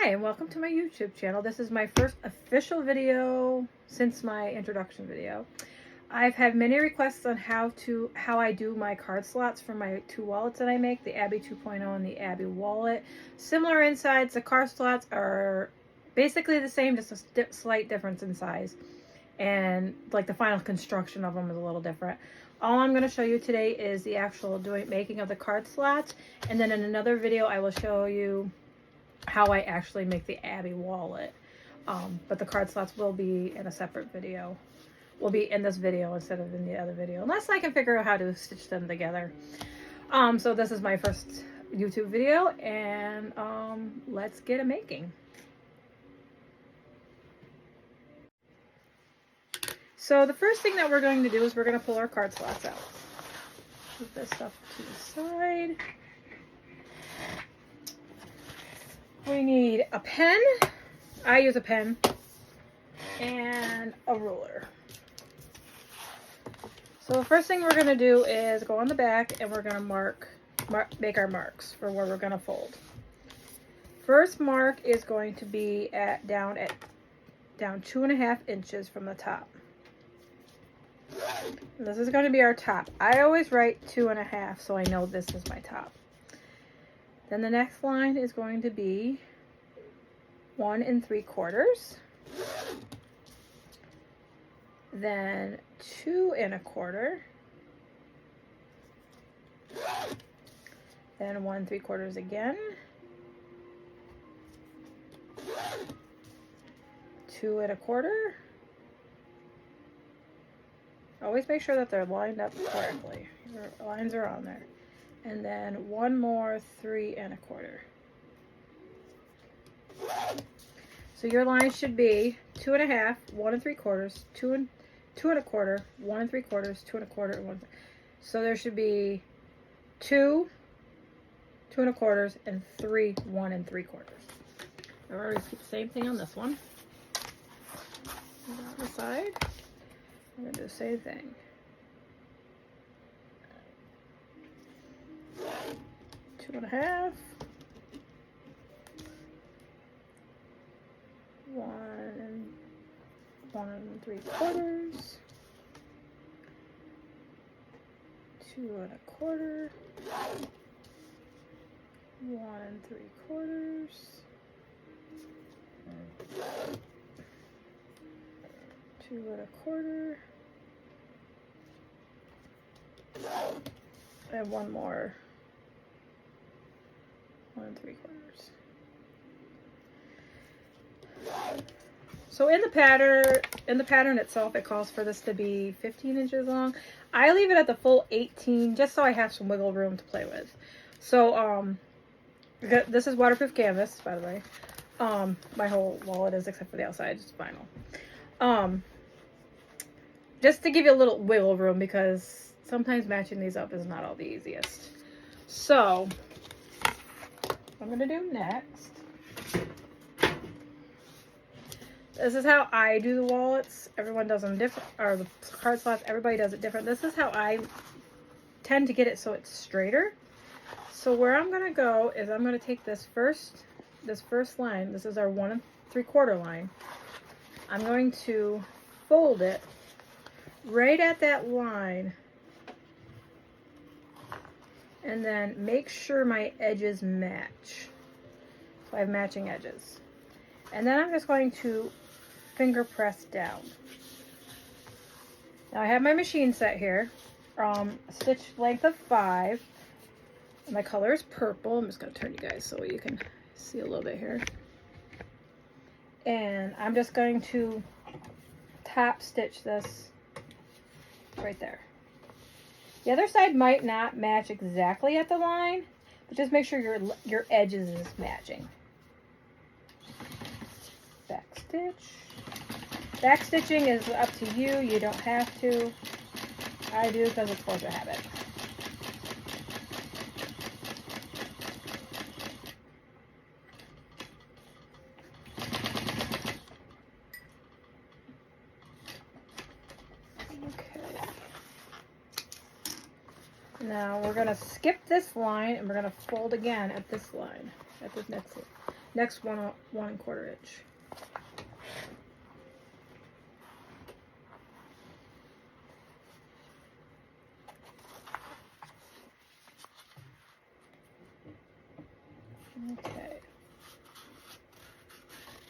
Hi, and welcome to my YouTube channel. This is my first official video since my introduction video. I've had many requests on how I do my card slots for my two wallets that I make, the Abby 2.0 and the Abby wallet. Similar insides, the card slots are basically the same, just a slight difference in size. And like the final construction of them is a little different. All I'm going to show you today is the actual making of the card slots. And then in another video, I will show you how I actually make the Abby wallet. But the card slots will be in a separate video. Will be in this video instead of in the other video, unless I can figure out how to stitch them together. So this is my first YouTube video, and let's get it making. So the first thing that we're going to do is we're going to pull our card slots out. Put this stuff to the side. We need a pen. I use a pen and a ruler. So the first thing we're going to do is go on the back and we're going to make our marks for where we're going to fold. First mark is going to be down 2.5 inches from the top. And this is going to be our top. I always write 2.5 so I know this is my top. Then the next line is going to be 1 3/4. Then 2 1/4. Then 1 3/4 again. 2 1/4. Always make sure that they're lined up correctly. Your lines are on there. And then one more 3 1/4. So your line should be 2.5, 1 3/4, 2 1/4, 1 3/4, 2 1/4, and 1. So there should be 2 1/4, and 3 1 3/4. I'll repeat the same thing on this one. And on the side, I'm going to do the same thing. 2.5, 1 3/4, 2 1/4, 1 3/4, 2 1/4, and one more 1 3/4. So in the pattern itself, it calls for this to be 15 inches long. I leave it at the full 18 just so I have some wiggle room to play with. So this is waterproof canvas, by the way. My whole wallet is, except for the outside, it's vinyl. Just to give you a little wiggle room, because sometimes matching these up is not all the easiest. So what I'm going to do next, this is how I do the wallets. Everyone does them different, or the card slots, everybody does it different. This is how I tend to get it so it's straighter. So where I'm going to go is I'm going to take this first line. This is our 1 3/4 line. I'm going to fold it right at that line. And then make sure my edges match. So I have matching edges. And then I'm just going to finger press down. Now I have my machine set here. Stitch length of 5. My color is purple. I'm just going to turn you guys so you can see a little bit here. And I'm just going to top stitch this right there. The other side might not match exactly at the line, but just make sure your edges is matching. Back stitch. Back stitching is up to you. You don't have to. I do because it's force of habit. Now we're going to skip this line and we're going to fold again at this line, at this next line. next 1¼ inch. Okay.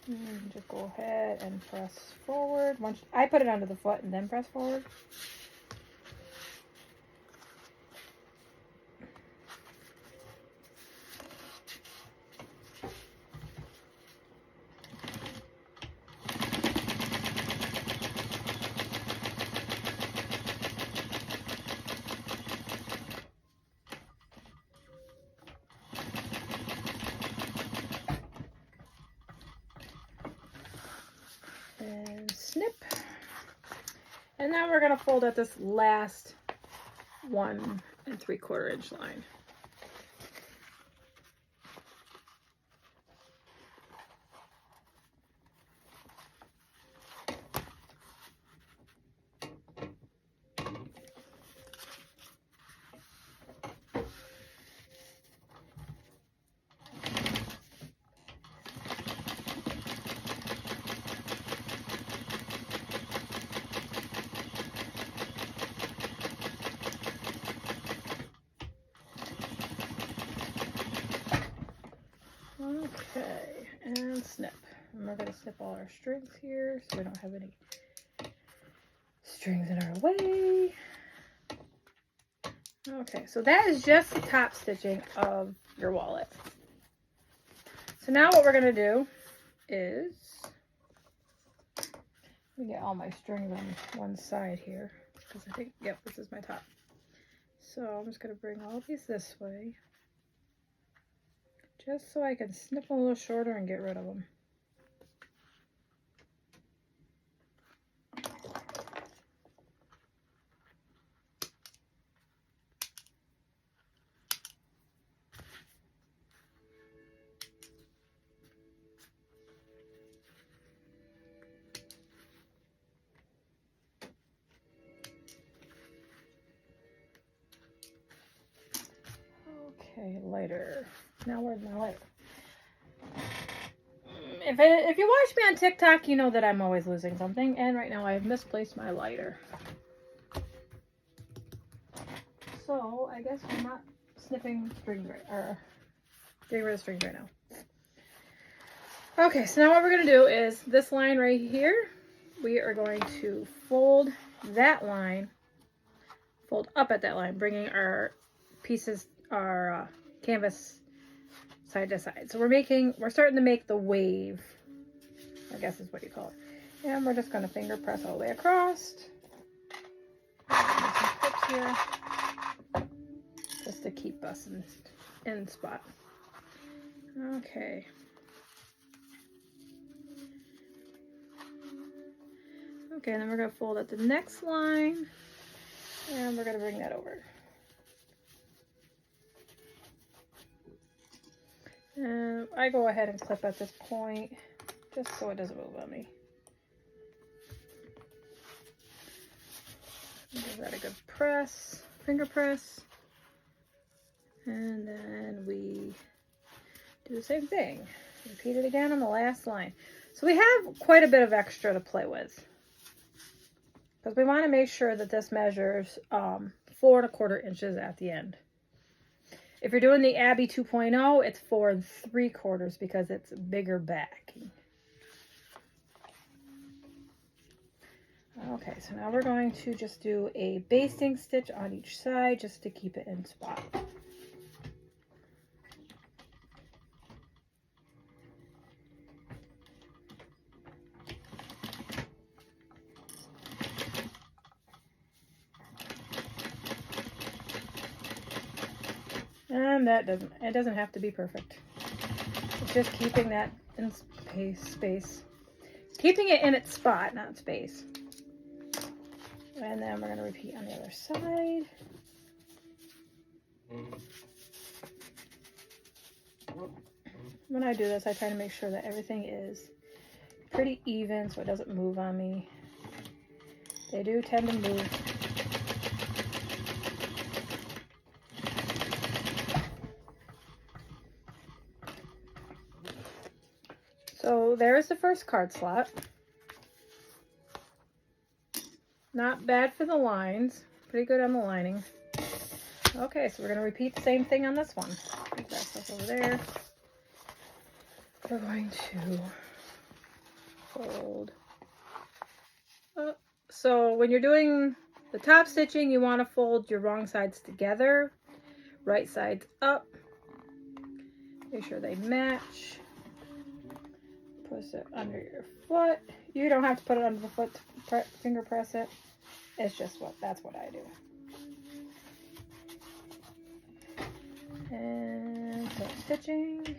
And just go ahead and press forward. Once I put it onto the foot and then press forward. And snip. And now we're going to fold at this last 1¾ inch line. Okay, and snip. And we're going to snip all our strings here so we don't have any strings in our way. Okay, so that is just the top stitching of your wallet. So now what we're going to do is, let me get all my strings on one side here, because I think, yep, this is my top. So I'm just going to bring all these this way, just so I can snip them a little shorter and get rid of them. Okay, lighter. Now where's my lighter? If you watch me on TikTok, you know that I'm always losing something, and right now I have misplaced my lighter. So I guess we're not snipping strings right, or getting rid of strings right now. Okay, so now what we're going to do is this line right here, we are going to fold that line, fold up at that line, bringing our pieces, our canvas side to side. So we're starting to make the wave, I guess is what you call it. And we're just going to finger press all the way across. Some clips here, just to keep us in spot. Okay. Okay, and then we're going to fold at the next line, and we're going to bring that over. And I go ahead and clip at this point, just so it doesn't move on me. Give that a good press, finger press. And then we do the same thing. Repeat it again on the last line. So we have quite a bit of extra to play with, because we want to make sure that this measures 4¼ inches at the end. If you're doing the Abby 2.0, it's 4 3/4 because it's bigger backing. Okay, so now we're going to just do a basting stitch on each side just to keep it in spot. And it doesn't have to be perfect. It's just keeping that in space. Keeping it in its spot, not space. And then we're going to repeat on the other side. When I do this, I try to make sure that everything is pretty even so it doesn't move on me. They do tend to move. So there's the first card slot. Not bad for the lines. Pretty good on the lining. Okay, so we're going to repeat the same thing on this one. Put that stuff over there. We're going to fold up. So when you're doing the top stitching, you want to fold your wrong sides together. Right sides up. Make sure they match. Push it under your foot. You don't have to put it under the foot to finger press it. It's just that's what I do. And start stitching.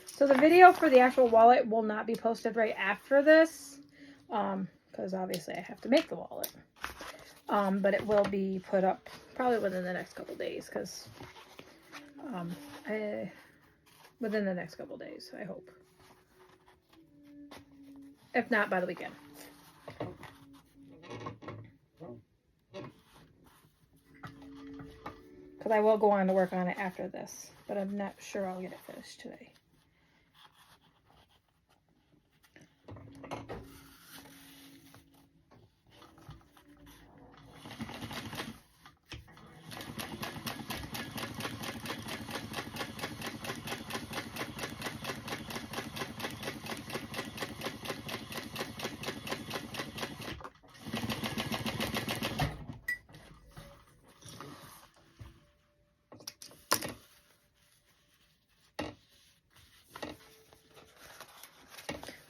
So the video for the actual wallet will not be posted right after this, because obviously I have to make the wallet. But it will be put up probably within the next couple days, because within the next couple days, I hope. If not, by the weekend. Because I will go on to work on it after this, but I'm not sure I'll get it finished today.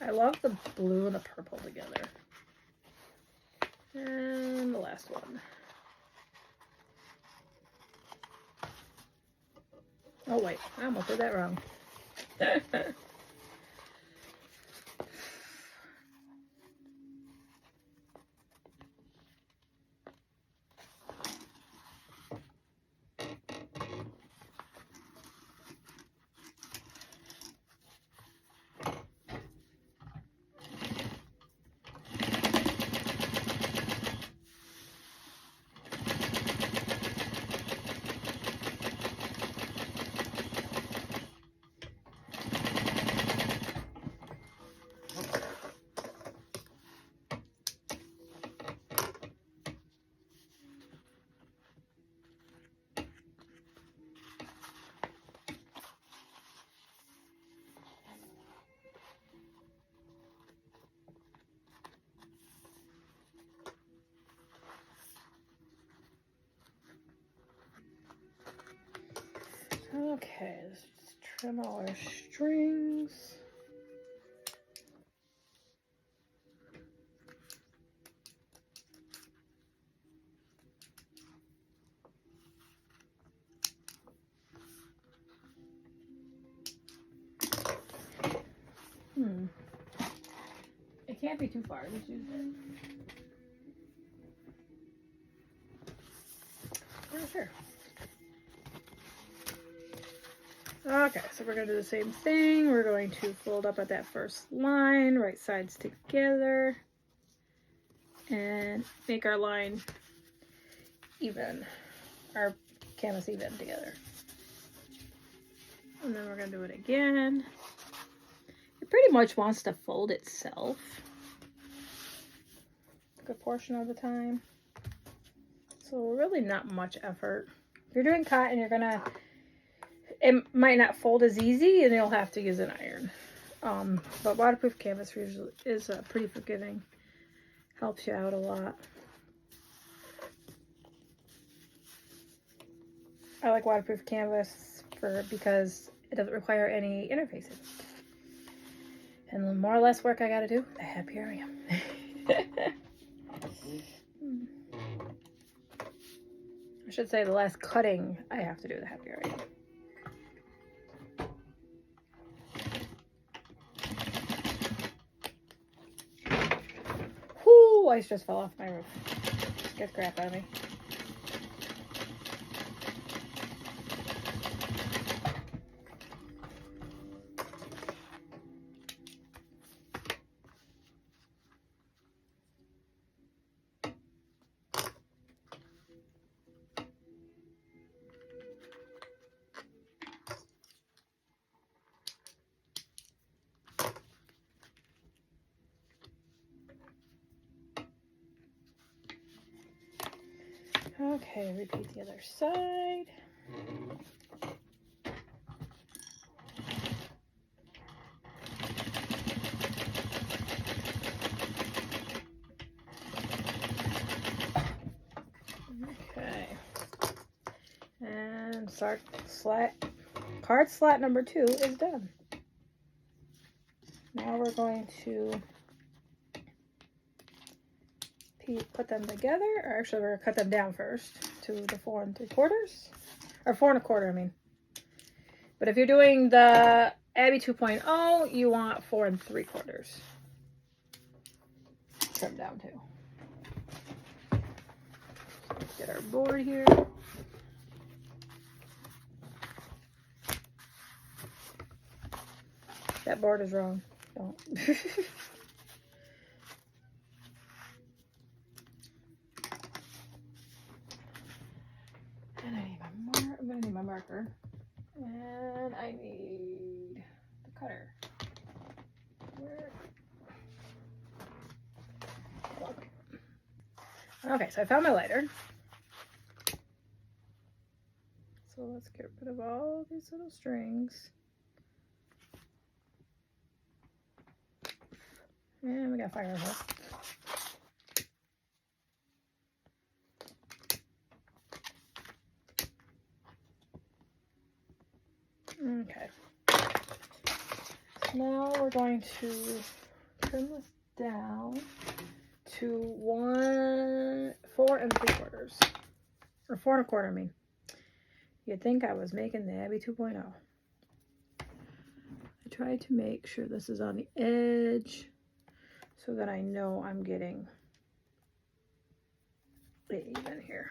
I love the blue and the purple together. And the last one. Oh wait, I almost did that wrong. Okay, let's just trim all our strings. It can't be too far, just use it. Oh, sure. Okay, so we're going to do the same thing. We're going to fold up at that first line, right sides together, and make our line even, our canvas even together. And then we're going to do it again. It pretty much wants to fold itself a good portion of the time. So really not much effort. If you're doing cotton, you're going to, it might not fold as easy and you'll have to use an iron. But waterproof canvas usually is pretty forgiving. Helps you out a lot. I like waterproof canvas because it doesn't require any interfacing. And the more or less work I gotta do, the happier I am. I should say the less cutting I have to do, the happier I am. Ice just fell off my roof. Scared the crap out of me. Okay, repeat the other side. Okay. And card slat number 2 is done. Now we're going to put them together, or actually we're gonna cut them down first to the 4 3/4, or 4 1/4, I mean. But if you're doing the Abby 2.0, you want 4 3/4. Trim down too. So let's get our board here. That board is wrong. Don't. And I'm gonna need my marker. And I need the cutter. Okay, so I found my lighter. So let's get rid of all these little strings. And we got fire hose. Okay. So now we're going to trim this down to 4 3/4. Or 4 1/4, I mean. You'd think I was making the Abby 2.0. I tried to make sure this is on the edge so that I know I'm getting it even here.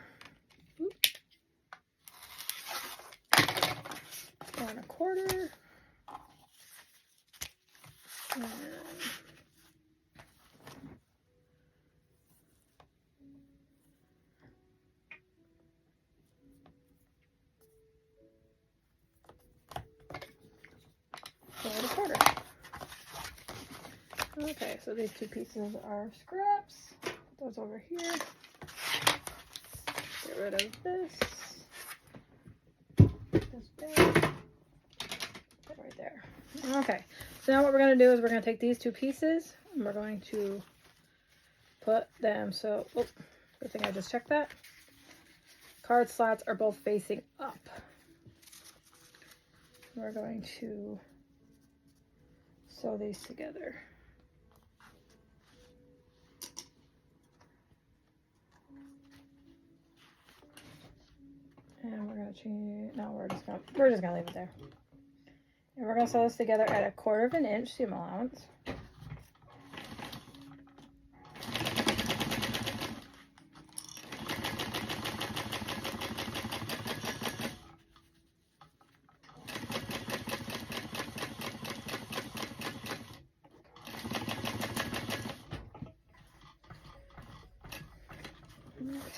4 1/4. And okay, so these 2 pieces are scraps. Put those over here. Get rid of this. This bag. Put it right there. Okay, so now what we're going to do is we're going to take these 2 pieces and we're going to put them so, oh, good thing I just checked that. Card slots are both facing up. We're going to sew these together. And we're gonna change. No, we're just gonna leave it there. And we're gonna sew this together at 1/4 inch seam allowance.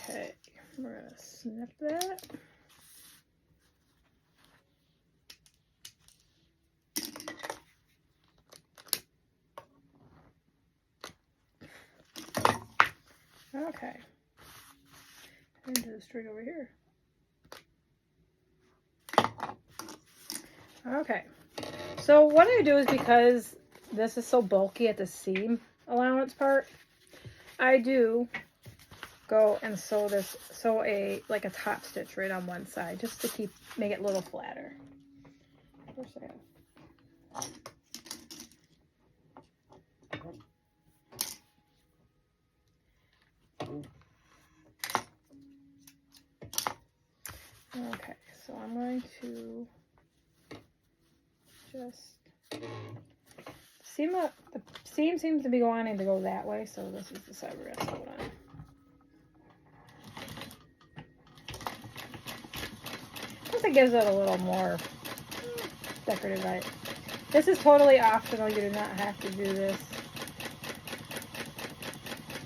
Okay, we're gonna snip that. Okay, into the string over here. Okay, so what I do is, because this is so bulky at the seam allowance part, I do go and sew like a top stitch right on one side, just to make it a little flatter. First I have. Okay, so I'm going to just the seam seems to be wanting to go that way, so this is the side we're going to sew it on. Plus it gives it a little more decorative vibe. This is totally optional. You do not have to do this.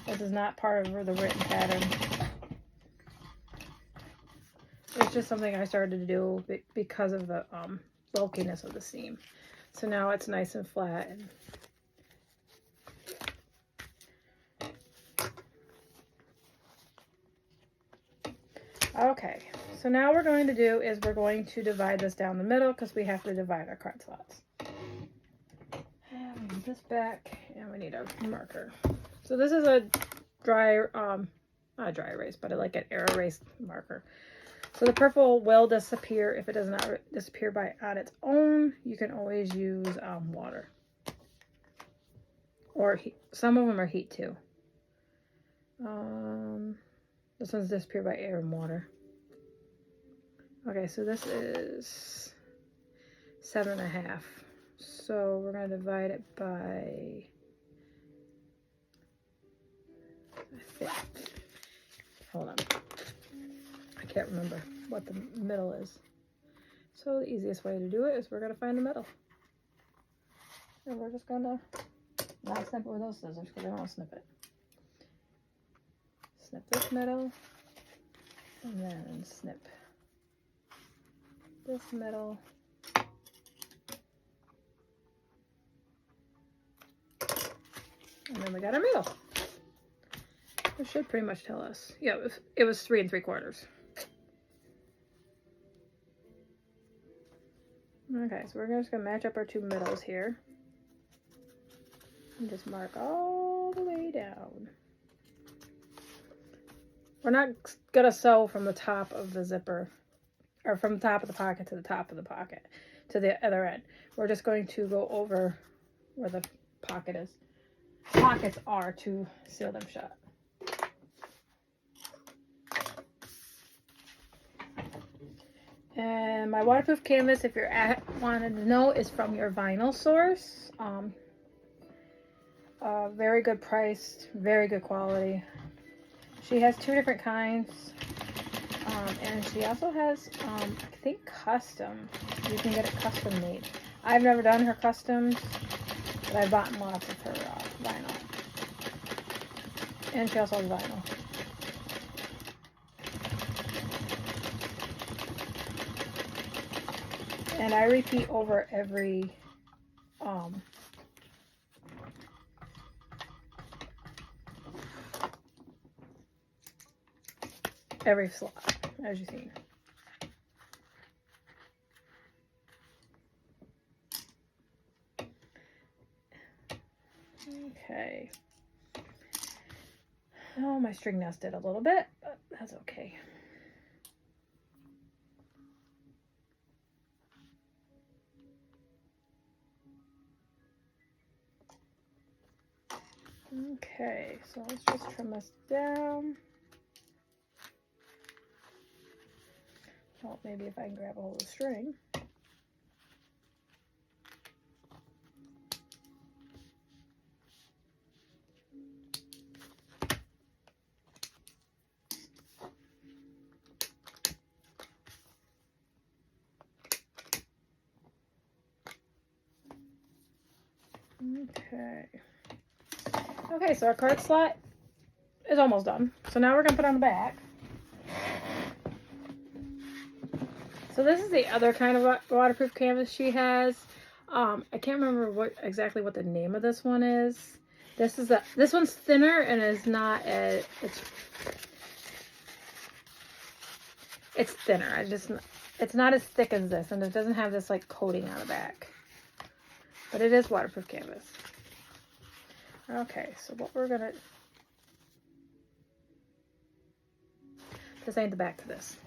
This is not part of the written pattern. It's just something I started to do because of the bulkiness of the seam. So now it's nice and flat. And Okay, so now what we're going to do is we're going to divide this down the middle because we have to divide our card slots. And we need this back, and we need a marker. So this is a dry, not a dry erase, but like an air erase marker. So the purple will disappear if it does not disappear on its own. You can always use water. Or heat. Some of them are heat too. This one's disappeared by air and water. Okay, so this is 7.5. So we're going to divide it by 5. Hold on. I can't remember what the middle is. So the easiest way to do it is we're going to find the middle. And we're just going to not snip it with those scissors because I don't want to snip it. Snip this middle, and then snip this middle. And then we got our middle. It should pretty much tell us. Yeah, it was 3 3/4. Okay, so we're just gonna match up our 2 middles here. And just mark all the way down. We're not gonna sew from the top of the zipper, or from the top of the pocket to the top of the pocket, to the other end. We're just going to go over where the pockets are to seal them shut. And my waterproof canvas, if you're wanted to know, is from your vinyl source. Very good priced, very good quality. She has 2 different kinds, and she also has, I think, custom. You can get it custom made. I've never done her customs, but I've bought lots of her vinyl. And she also has vinyl. And I repeat over every slot, as you see. Okay. Oh, my string nested a little bit, but that's okay. Okay, so let's just trim this down. Well, maybe if I can grab a hold of the string. Okay. Okay, so our card slot is almost done. So now we're going to put on the back. So this is the other kind of waterproof canvas she has. I can't remember exactly what the name of this one is. This one's thinner and is not as it's thinner. It's not as thick as this, and it doesn't have this like coating on the back. But it is waterproof canvas. Okay, so what we're gonna, this ain't the back to this.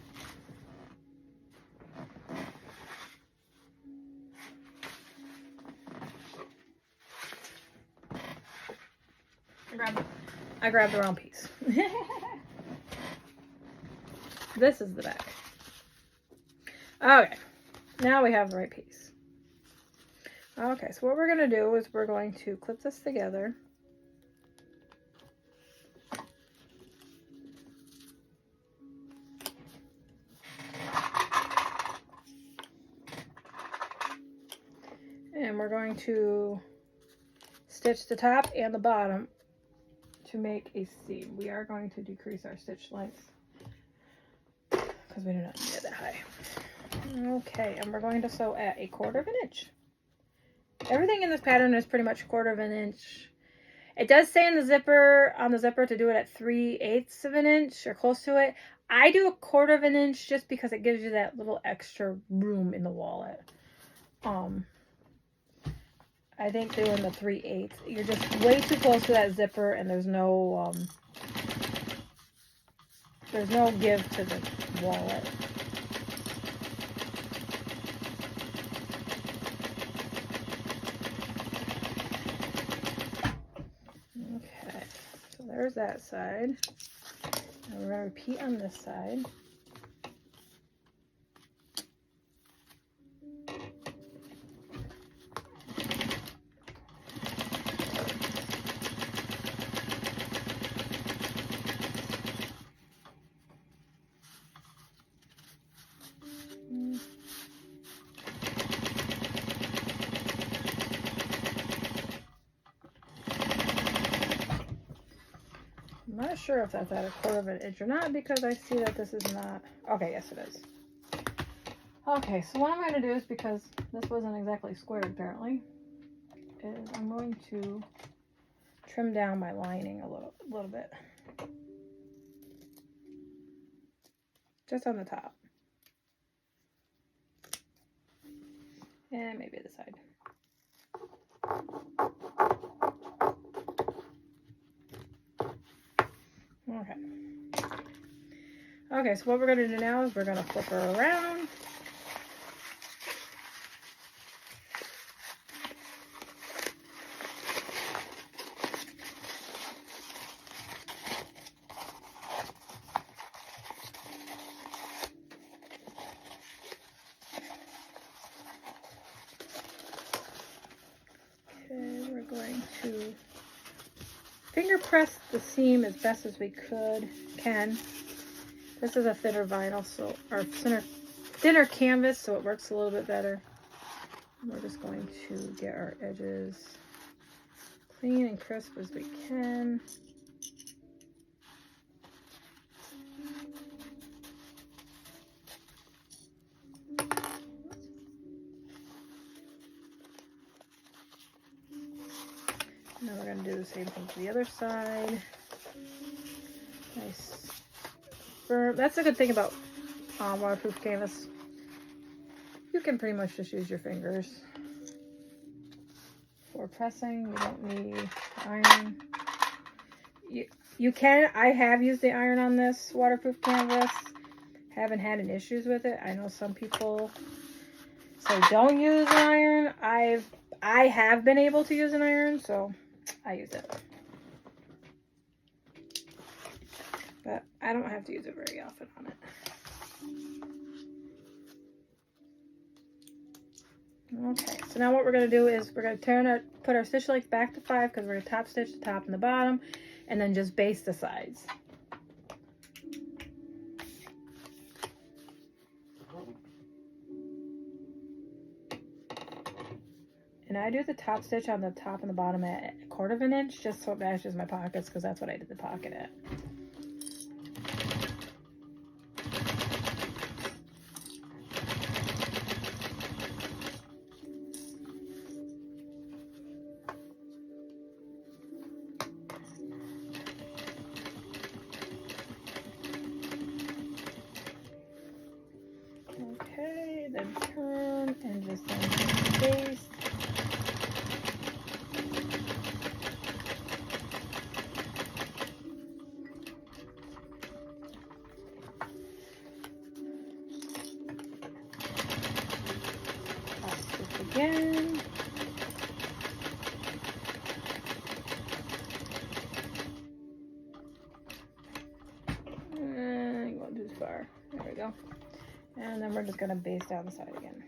I grabbed the wrong piece. This is the back. Okay, now we have the right piece. Okay, so what we're going to do is we're going to clip this together. And we're going to stitch the top and the bottom to make a seam. We are going to decrease our stitch length because we do not need it that high. Okay, and we're going to sew at 1/4 inch. Everything in this pattern is pretty much 1/4 inch. It does say in the zipper, on the zipper, to do it at 3/8 inch or close to it. I do 1/4 of an inch just because it gives you that little extra room in the wallet. I think doing the 3/8, you're just way too close to that zipper, and there's no give to the wallet. Okay, so there's that side. And we're going to repeat on this side. I'm not sure if that's at 1/4 of an inch or not because I see that this is not. Okay, yes it is. Okay, so what I'm going to do is, because this wasn't exactly squared apparently, is I'm going to trim down my lining a little bit. Just on the top. And maybe the side. Okay. Okay, so what we're going to do now is we're going to flip her around. Okay, we're going to finger press the seam as best as we can. This is a thinner vinyl, so, or thinner canvas, so it works a little bit better. We're just going to get our edges clean and crisp as we can. Now we're going to do the same thing to the other side. Nice firm. That's a good thing about waterproof canvas. You can pretty much just use your fingers. For pressing, you don't need iron. You can. I have used the iron on this waterproof canvas. Haven't had any issues with it. I know some people say don't use an iron. I have been able to use an iron, so I use it. But I don't have to use it very often on it. Okay, so now what we're going to do is we're going to put our stitch length back to 5 because we're going to top stitch the top and the bottom, and then just baste the sides. And I do the top stitch on the top and the bottom at 1/4 of an inch, just so it matches my pockets, because that's what I did the pocket at. Okay, then turn and just baste. Again. And going too far. There we go. And then we're just going to baste down the side again.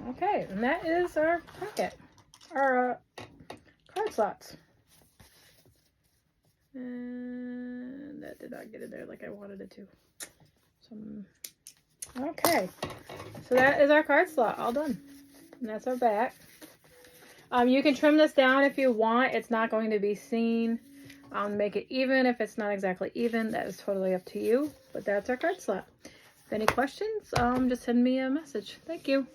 Okay, and that is our pocket, our card slots. And that did not get in there like I wanted it to. Okay, so that is our card slot all done. And that's our back. You can trim this down if you want. It's not going to be seen. Make it even if it's not exactly even. That is totally up to you. But that's our card slot. If any questions, just send me a message. Thank you.